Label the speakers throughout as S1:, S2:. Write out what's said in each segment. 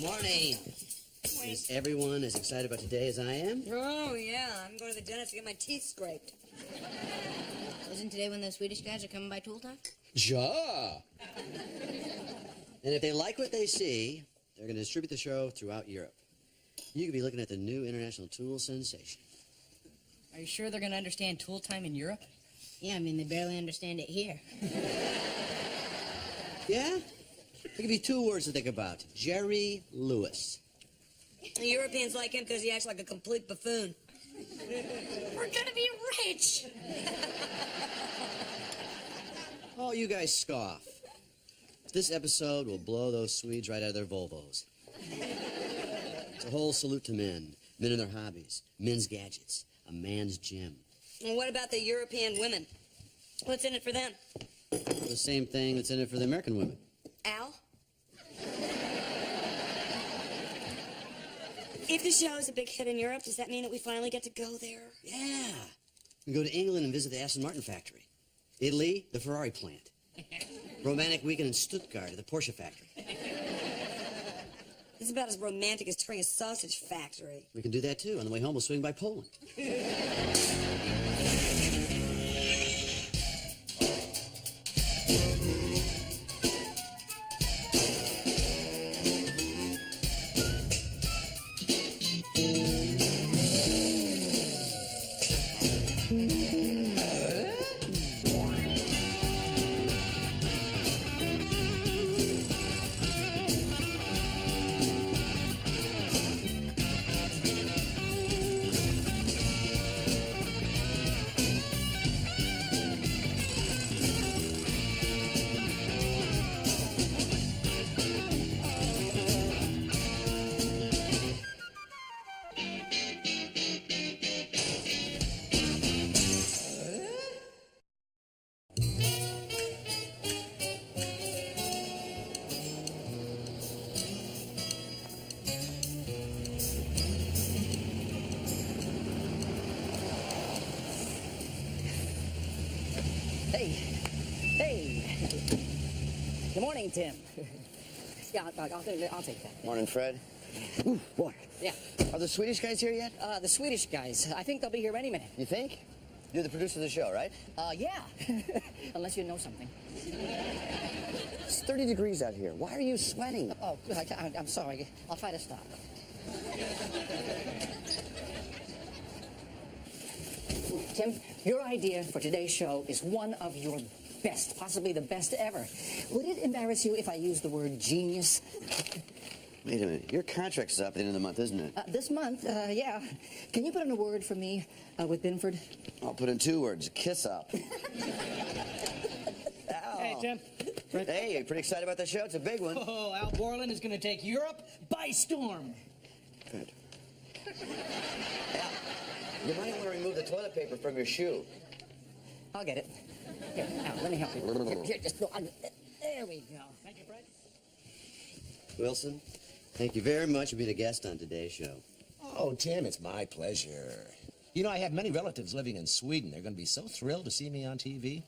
S1: Morning. Is everyone as excited about today as I am?
S2: Oh, yeah. I'm going to the dentist to get my teeth scraped.
S3: Isn't today when those Swedish guys are coming by tool time?
S1: Sure. And if they like what they see, they're going to distribute the show throughout Europe. You could be looking at the new international tool sensation.
S4: Are you sure they're going to understand tool time in Europe?
S3: Yeah, I mean, they barely understand it here.
S1: Yeah? There could be two words to think about. Jerry Lewis.
S2: The Europeans like him because he acts like a complete buffoon.
S3: We're gonna be rich!
S1: Oh, you guys scoff. This episode will blow those Swedes right out of their Volvos. It's a whole salute to men. Men and their hobbies. Men's gadgets. A man's gym.
S2: And what about the European women? What's in it for them?
S1: The same thing that's in it for the American women.
S2: Al? If the show is a big hit in Europe, does that mean that we finally get to go there?
S1: Yeah. We go to England and visit the Aston Martin factory. Italy, the Ferrari plant. Romantic weekend in Stuttgart at the Porsche factory.
S2: It's about as romantic as touring a sausage factory.
S1: We can do that too. On the way home, we'll swing by Poland.
S4: Good morning, Tim. Yeah, I'll take that.
S5: Morning, Fred. Ooh, boy.
S4: Yeah.
S5: Are the Swedish guys here yet?
S4: The Swedish guys, I think they'll be here any minute.
S5: You think? You're the producer of the show, right?
S4: Yeah. Unless you know something.
S5: It's 30 degrees out here. Why are you sweating?
S4: Oh, I'm sorry. I'll try to stop. Tim, your idea for today's show is one of your best, possibly the best ever. Would it embarrass you if I used the word genius?
S5: Wait a minute. Your contract's up at the end of the month, isn't it?
S4: This month, yeah. Can you put in a word for me with Binford?
S5: I'll put in 2 words. Kiss up.
S4: Hey, Tim.
S5: Hey, you pretty excited about the show? It's a big one.
S4: Oh, Al Borland is going to take Europe by storm.
S5: Good. Al, you might want to remove the toilet paper from your shoe.
S4: I'll get it. Here, Al, let me help you. Here, just go on. There we go. Thank you, Fred.
S1: Wilson, thank you very much for being a guest on today's show.
S6: Oh, Tim, it's my pleasure. You know, I have many relatives living in Sweden. They're going to be so thrilled to see me on TV.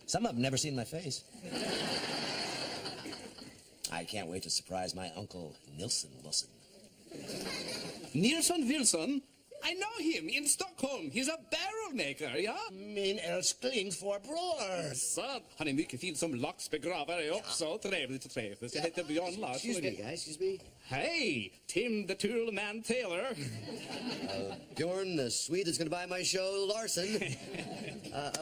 S6: Some of them never seen my face. I can't wait to surprise my uncle, Nilsson Wilson.
S7: Nilsson Wilson? I know him in Stockholm. He's a barrel maker, ja?
S6: Min älskling farbror.
S7: Så, han är mycket fin som laxbegravare också. Trevligt. Jag heter Björn Larsson.
S1: Excuse me, guys. Excuse me.
S7: Hey, Tim the Tool Man Taylor.
S1: Bjorn, the Swede that's going to buy my show, Larson.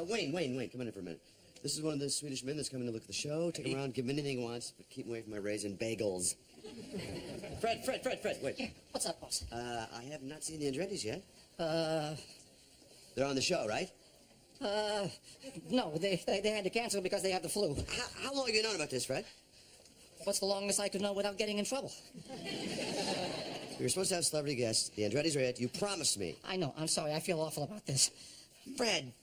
S1: Wayne, come in here for a minute. This is one of the Swedish men that's coming to look at the show. Take him around, give him anything he wants, but keep him away from my raisin bagels. Fred, wait.
S4: Yeah, what's up, boss?
S1: I have not seen the Andretti's yet. They're on the show, right?
S4: No, they had to cancel because they have the flu.
S1: How long have you known about this, Fred?
S4: What's the longest I could know without getting in trouble?
S1: We were supposed to have celebrity guests. The Andretti's are it. You promised me.
S4: I know, I'm sorry, I feel awful about this.
S1: Fred,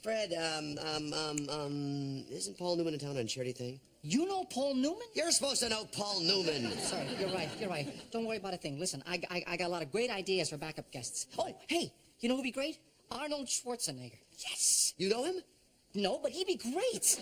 S1: isn't Paul Newman in town on a charity thing?
S4: You know Paul Newman?
S1: You're supposed to know Paul Newman.
S4: Sorry, you're right. Don't worry about a thing. Listen, I got a lot of great ideas for backup guests. Oh, hey, you know who'd be great? Arnold Schwarzenegger.
S1: Yes. You know him?
S4: No, but he'd be great.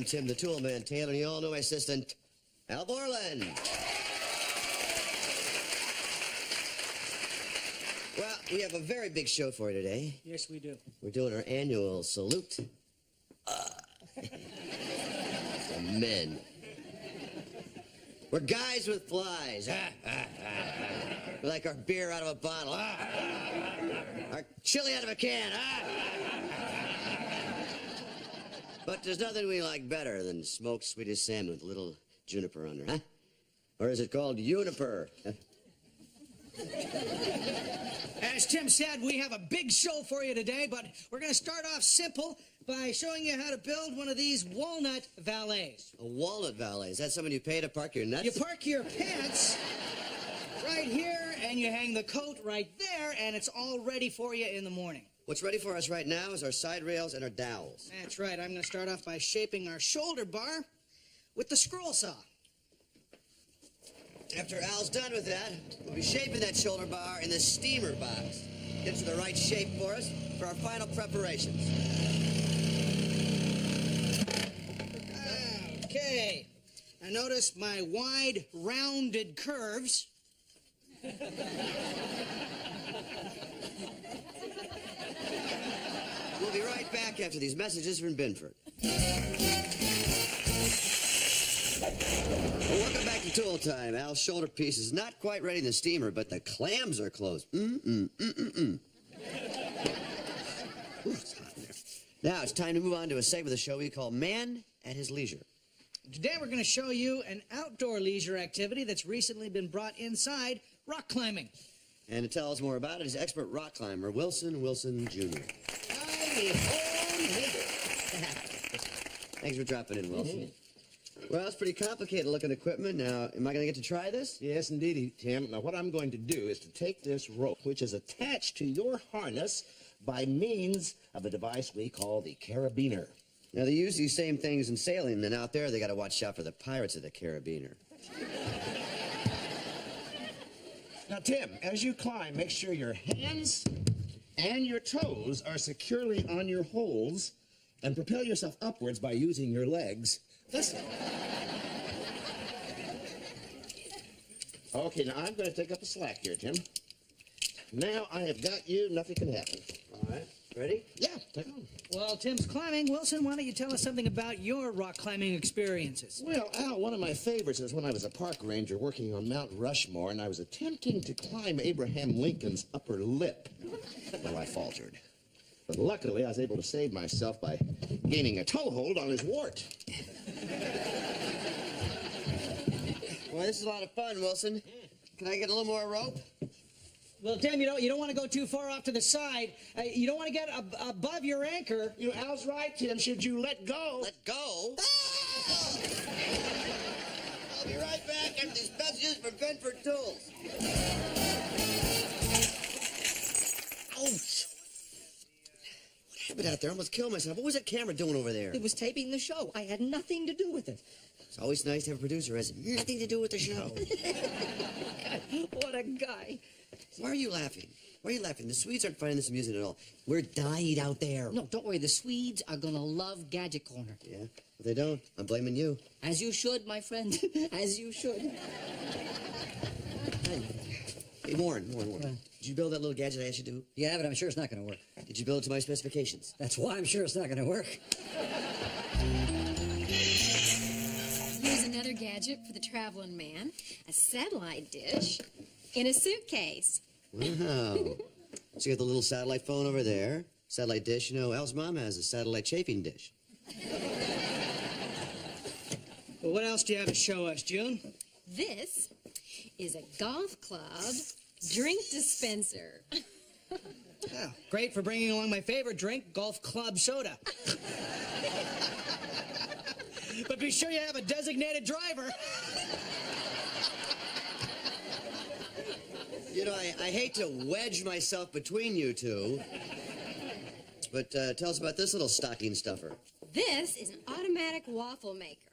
S1: I'm Tim the Tool Man Taylor, and you all know my assistant, Al Borland. Well, we have a very big show for you today.
S8: Yes, we do.
S1: We're doing our annual salute. To men. We're guys with flies. We like our beer out of a bottle. Our chili out of a can. But there's nothing we like better than smoked Swedish salmon with a little juniper under, huh? Or is it called uniper?
S8: As Tim said, we have a big show for you today, but we're going to start off simple by showing you how to build one of these walnut valets.
S1: A walnut valet. Is that someone you pay to park your nuts?
S8: You park your pants right here, and you hang the coat right there, and it's all ready for you in the morning.
S1: What's ready for us right now is our side rails and our dowels.
S8: That's right. I'm going to start off by shaping our shoulder bar with the scroll saw.
S1: After Al's done with that, we'll be shaping that shoulder bar in the steamer box. Get to the right shape for us for our final preparations.
S8: Okay. Now notice my wide, rounded curves.
S1: We'll be right back after these messages from Binford. Well, welcome back to Tool Time. Al's shoulder piece is not quite ready in the steamer, but the clams are closed. Ooh, it's hot in there. Now it's time to move on to a segment of the show we call Man at His Leisure.
S8: Today we're going to show you an outdoor leisure activity that's recently been brought inside rock climbing.
S1: And to tell us more about it is expert rock climber Wilson Jr. Thanks for dropping in, Wilson. Well, it's pretty complicated looking equipment. Now, am I going to get to try this?
S6: Yes, indeed, Tim. Now, what I'm going to do is to take this rope, which is attached to your harness by means of a device we call the carabiner.
S1: Now, they use these same things in sailing, and out there they got to watch out for the pirates of the carabiner.
S6: Now, Tim, as you climb, make sure your hands and your toes are securely on your holes, and propel yourself upwards by using your legs. Listen. Okay, now I'm going to take up the slack here, Tim. Now I have got you, nothing can happen.
S1: All right. Ready?
S6: Yeah, take on.
S8: While Tim's climbing, Wilson, why don't you tell us something about your rock climbing experiences?
S6: Well, Al, one of my favorites is when I was a park ranger working on Mount Rushmore, and I was attempting to climb Abraham Lincoln's upper lip. Well, I faltered. But luckily, I was able to save myself by gaining a toehold on his wart.
S1: Well, this is a lot of fun, Wilson. Can I get a little more rope?
S8: Well, Tim, you don't want to go too far off to the side. You don't want to get above your anchor.
S6: You know, Al's right, Tim. Should you let go?
S1: Let go? I'll be right back after these messages from Bedford Tools. Ouch. What happened out there? I almost killed myself. What was that camera doing over there?
S5: It was taping the show. I had nothing to do with it.
S1: It's always nice to have a producer who has nothing to do with the show.
S5: What a guy.
S1: Why are you laughing? Why are you laughing? The Swedes aren't finding this amusing at all. We're dying out there.
S5: No, don't worry. The Swedes are going to love Gadget Corner.
S1: Yeah? If they don't, I'm blaming you.
S5: As you should, my friend. As you should.
S1: Hey, Warren. Did you build that little gadget I asked you to do?
S5: Yeah, but I'm sure it's not going to work.
S1: Did you build it to my specifications?
S5: That's why I'm sure it's not going to work.
S9: Here's another gadget for the traveling man. A satellite dish in a suitcase.
S1: Wow. So you got the little satellite phone over there. Satellite dish. You know, Al's mom has a satellite chafing dish.
S8: Well, what else do you have to show us, June?
S9: This is a golf club drink dispenser.
S8: Oh, great for bringing along my favorite drink, golf club soda. But be sure you have a designated driver.
S1: You know, I hate to wedge myself between you two, but tell us about this little stocking stuffer.
S9: This is an automatic waffle maker.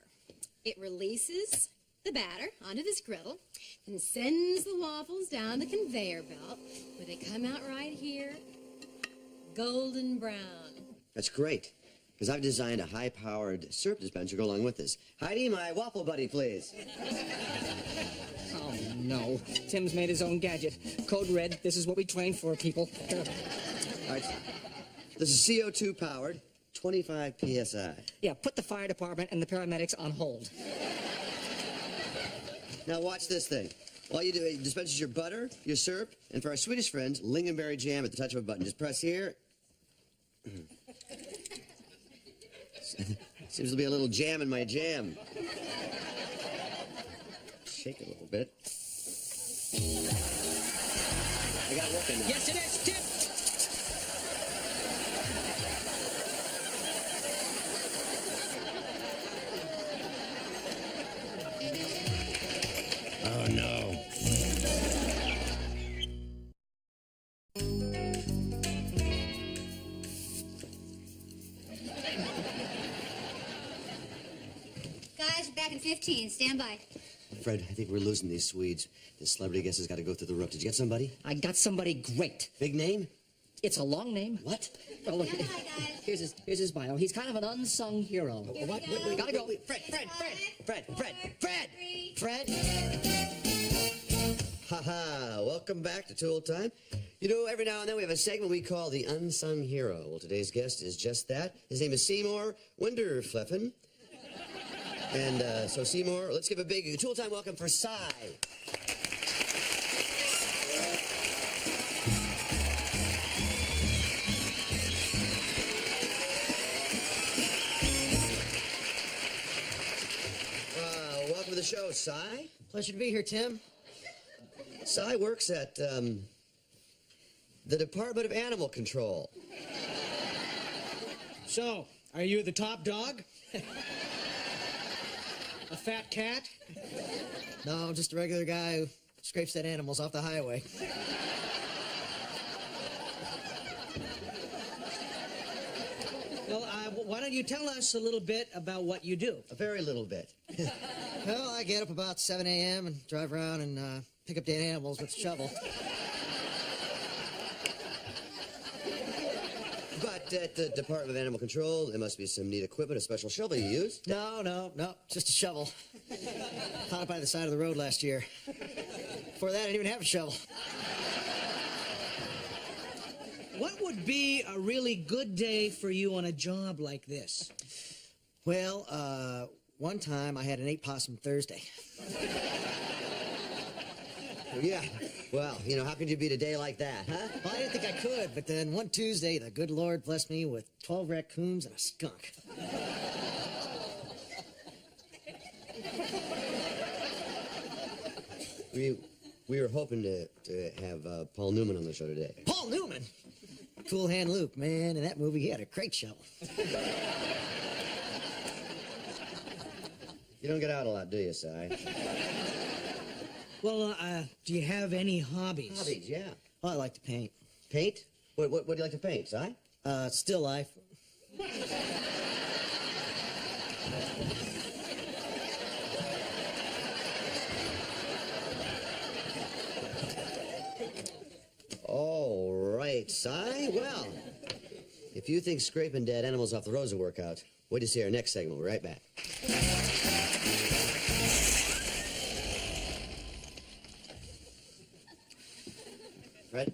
S9: It releases the batter onto this griddle and sends the waffles down the conveyor belt where they come out right here, golden brown.
S1: That's great. because I've designed a high-powered syrup dispenser to go along with this. Heidi, my waffle buddy, please.
S4: Oh, no. Tim's made his own gadget. Code red. This is what we train for, people.
S1: All right. This is CO2 powered, 25 PSI.
S4: Yeah, put the fire department and the paramedics on hold.
S1: Now watch this thing. All you do, it dispenses your butter, your syrup, and for our Swedish friends, lingonberry jam at the touch of a button. Just press here. Seems to be a little jam in my jam. Shake it a little bit. I got working now.
S8: Yes, it is, Tim.
S6: Oh, no.
S3: Guys, back in 15. Stand by.
S1: Fred, I think we're losing these Swedes. This celebrity guest has got to go through the roof. Did you get somebody?
S4: I got somebody great.
S1: Big name?
S4: It's a long name.
S1: What?
S4: Well, look,
S3: Stand by, guys.
S4: here's his bio. He's kind of an unsung hero.
S1: What?
S3: we
S4: gotta go.
S1: Fred. Ha-ha, welcome back to Tool Time. You know, every now and then we have a segment we call the Unsung Hero. Well, today's guest is just that. His name is Seymour Winderfleffen. And so, Seymour, let's give a big Tool Time welcome for Cy. Welcome to the show, Cy.
S8: Pleasure to be here, Tim.
S1: Cy works at the Department of Animal Control.
S8: So, are you the top dog? A fat cat? No, I'm just a regular guy who scrapes dead animals off the highway. Well, why don't you tell us a little bit about what you do?
S1: A very little bit.
S8: Well, I get up about 7 a.m. and drive around and pick up dead animals with a shovel.
S1: But at the Department of Animal Control, there must be some neat equipment, a special shovel you use.
S8: No, just a shovel. Found it by the side of the road last year. Before that, I didn't even have a shovel. What would be a really good day for you on a job like this? Well, one time I had an 8-possum Thursday.
S1: Yeah. Well, you know, how could you beat a day like that, huh?
S8: Well, I didn't think I could, but then one Tuesday, the good Lord blessed me with 12 raccoons and a skunk.
S1: We were hoping to have Paul Newman on the show today.
S8: Paul Newman? Cool Hand Luke, man. In that movie, he had a crate shovel.
S1: You don't get out a lot, do you, Cy?
S8: Well, do you have any hobbies?
S1: Hobbies, yeah.
S8: Well, I like to paint.
S1: Paint? What do you like to paint, Cy?
S8: Still life.
S1: All right, Cy. Well, if you think scraping dead animals off the roads will work out, wait to see our next segment. We'll be right back. Fred?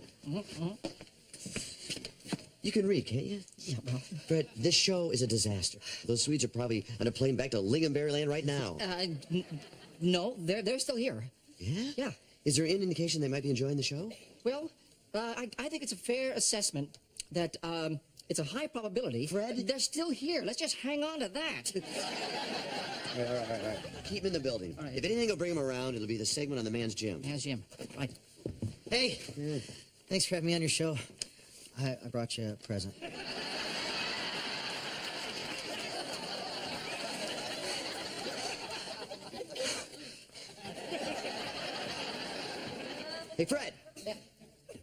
S1: You can read, can't you?
S4: Yeah, well.
S1: Fred, this show is a disaster. Those Swedes are probably on a plane back to Lingonberry Land right now.
S4: No, they're still here.
S1: Yeah?
S4: Yeah.
S1: Is there any indication they might be enjoying the show?
S4: Well, I think it's a fair assessment that it's a high probability.
S1: Fred?
S4: They're still here. Let's just hang on to that.
S1: All right. Keep them in the building.
S4: All right.
S1: If anything will bring them around, it'll be the segment on the man's gym.
S4: How's Jim? Right.
S8: Hey, thanks for having me on your show. I brought you a present.
S1: Hey, Fred.
S4: Yeah.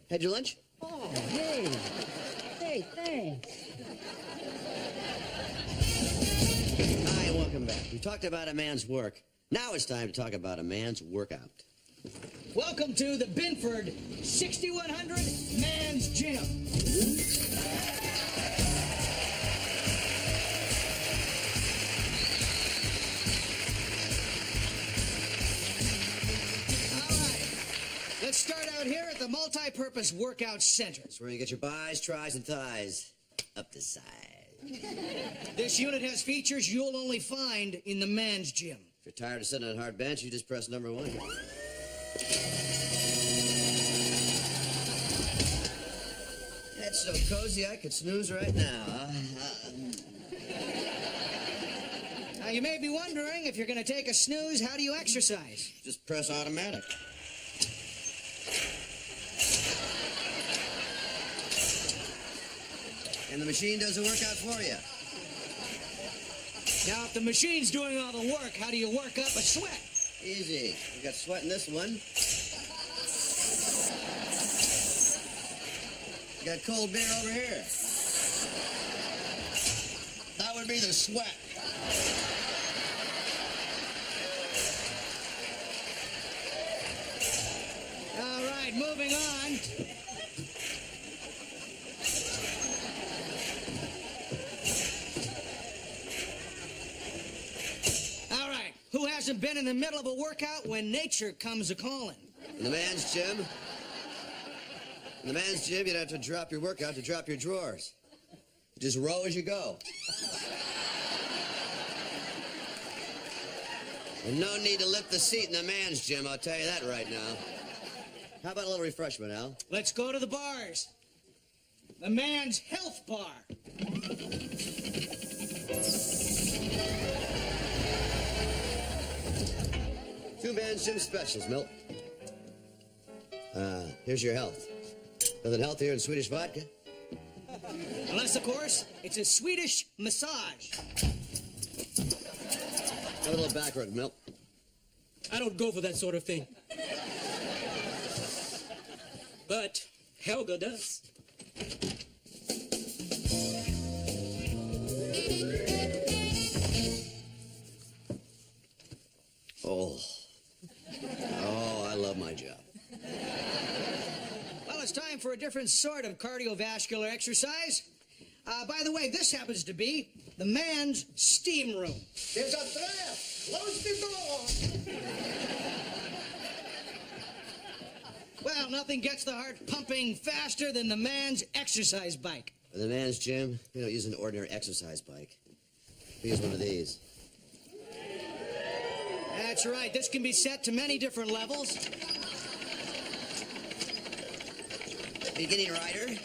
S1: Had your lunch?
S4: Oh, hey. Hey, thanks.
S1: Hi, and welcome back. We talked about a man's work. Now it's time to talk about a man's workout.
S8: Welcome to the Binford 6100 Man's Gym. the multi-purpose workout center.
S1: It's where you get your buys, tries, and thighs up the side.
S8: This unit has features you'll only find in the man's gym.
S1: If you're tired of sitting on a hard bench, you just press number 1. That's so cozy I could snooze right now.
S8: Now, you may be wondering, if you're going to take a snooze, how do you exercise?
S1: Just press automatic. And the machine does the workout for you.
S8: Now, if the machine's doing all the work, how do you work up a sweat?
S1: Easy. You got sweat in this one. You got cold beer over here. That would be the sweat.
S8: All right, moving on. All right, who hasn't been in the middle of a workout when nature comes a-calling?
S1: In the man's gym, you'd have to drop your workout to drop your drawers. Just row as you go. And no need to lift the seat in the man's gym, I'll tell you that right now. How about a little refreshment, Al?
S8: Let's go to the bars. The man's health bar.
S1: 2 men's gym specials, Milt. Here's your health. Nothing healthier than Swedish vodka.
S8: Unless, of course, it's a Swedish massage.
S1: Have a little back rub, Milt.
S10: I don't go for that sort of thing. But Helga does.
S1: Oh, I love my job.
S8: Well, it's time for a different sort of cardiovascular exercise. By the way, this happens to be the man's steam room.
S6: There's a trap! Close the door!
S8: Well, nothing gets the heart pumping faster than the man's exercise bike.
S1: For the man's gym, we don't use an ordinary exercise bike. We use one of these.
S8: That's right. This can be set to many different levels.
S1: Beginning rider.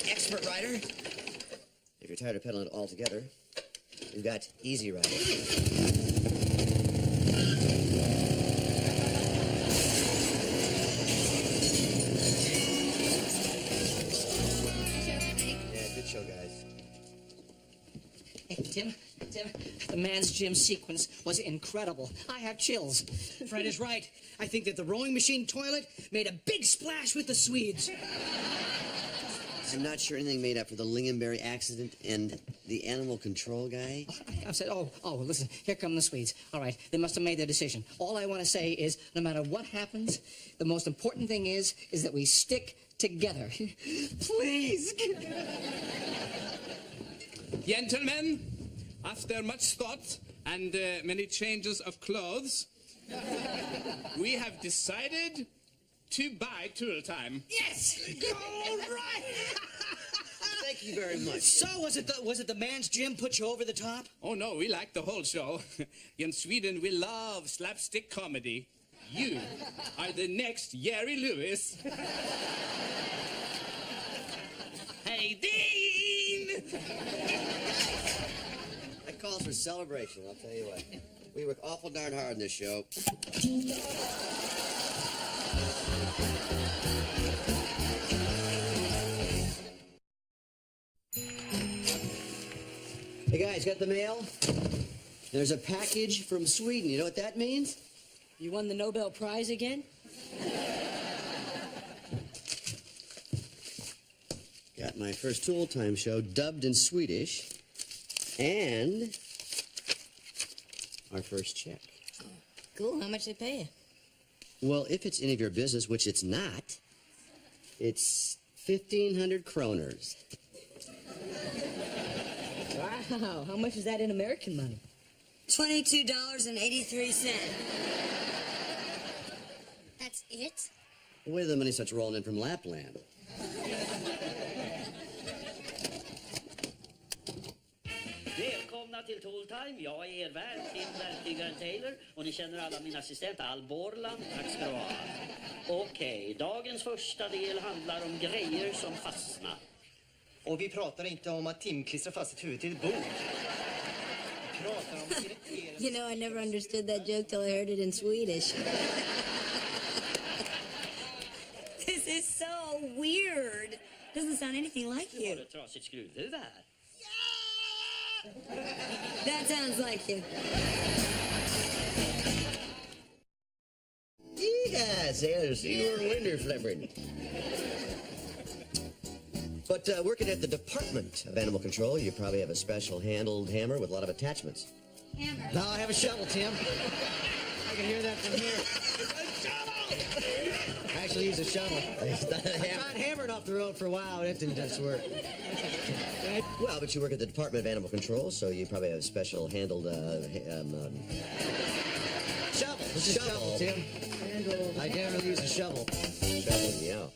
S1: Expert rider. If you're tired of pedaling it all together, we've got easy rider. Yeah, good show, guys.
S4: Hey, Tim, the man's gym sequence was incredible. I have chills.
S8: Fred is right. I think that the rowing machine toilet made a big splash with the Swedes.
S1: I'm not sure anything made up for the lingonberry accident and the animal control guy.
S4: I said, listen, here come the Swedes. All right, they must have made their decision. All I want to say is, no matter what happens, the most important thing is that we stick together. Please.
S7: Gentlemen, after much thought and many changes of clothes, we have decided to buy tool time.
S8: Yes! All right!
S1: Thank you very much.
S8: So, was it the man's gym put you over the top?
S7: Oh, no, we like the whole show. In Sweden, we love slapstick comedy. You are the next Jerry Lewis. Hey, Dean!
S1: That calls for celebration, I'll tell you what. We work awful darn hard in this show. Hey guys, got the mail? There's a package from Sweden. You know what that means?
S2: You won the Nobel Prize again?
S1: Got my first Tool Time show dubbed in Swedish. And our first check.
S2: Cool. How much they pay you?
S1: Well, if it's any of your business, which it's not, it's 1,500 kroners.
S2: Wow. How much is that in American money? $22.83.
S9: That's it?
S1: Where the money starts rolling in from Lapland.
S11: Välkomna till Tool Time. Jag är er värd, Tim Verktyggaren Taylor. Och ni känner alla min assistent Al Borland. Tack ska du ha. Okej, dagens första del handlar om grejer som fastnar.
S12: Och vi pratar inte om att Tim klistrar fast ett huvud till ett bord. Vi pratar om irriterande...
S3: You know, I never understood that joke till I heard it in Swedish.
S2: This is so weird. Doesn't sound anything like
S11: Du har
S2: you.
S11: ett trasigt skruvhuvud här.
S2: That sounds like you.
S1: Yes, yes, you're winter flippered. But working at the Department of Animal Control, you probably have a special handled hammer with a lot of attachments.
S3: Hammer.
S8: No, I have a shovel, Tim. I can hear that from here. I actually use a shovel. I tried hammering off the road for a while. It didn't just work.
S1: Well, but you work at the Department of Animal Control, so you probably have a special handled
S8: Shovel. This is a shovel, Tim. I generally use a shovel.
S1: shovel, yeah.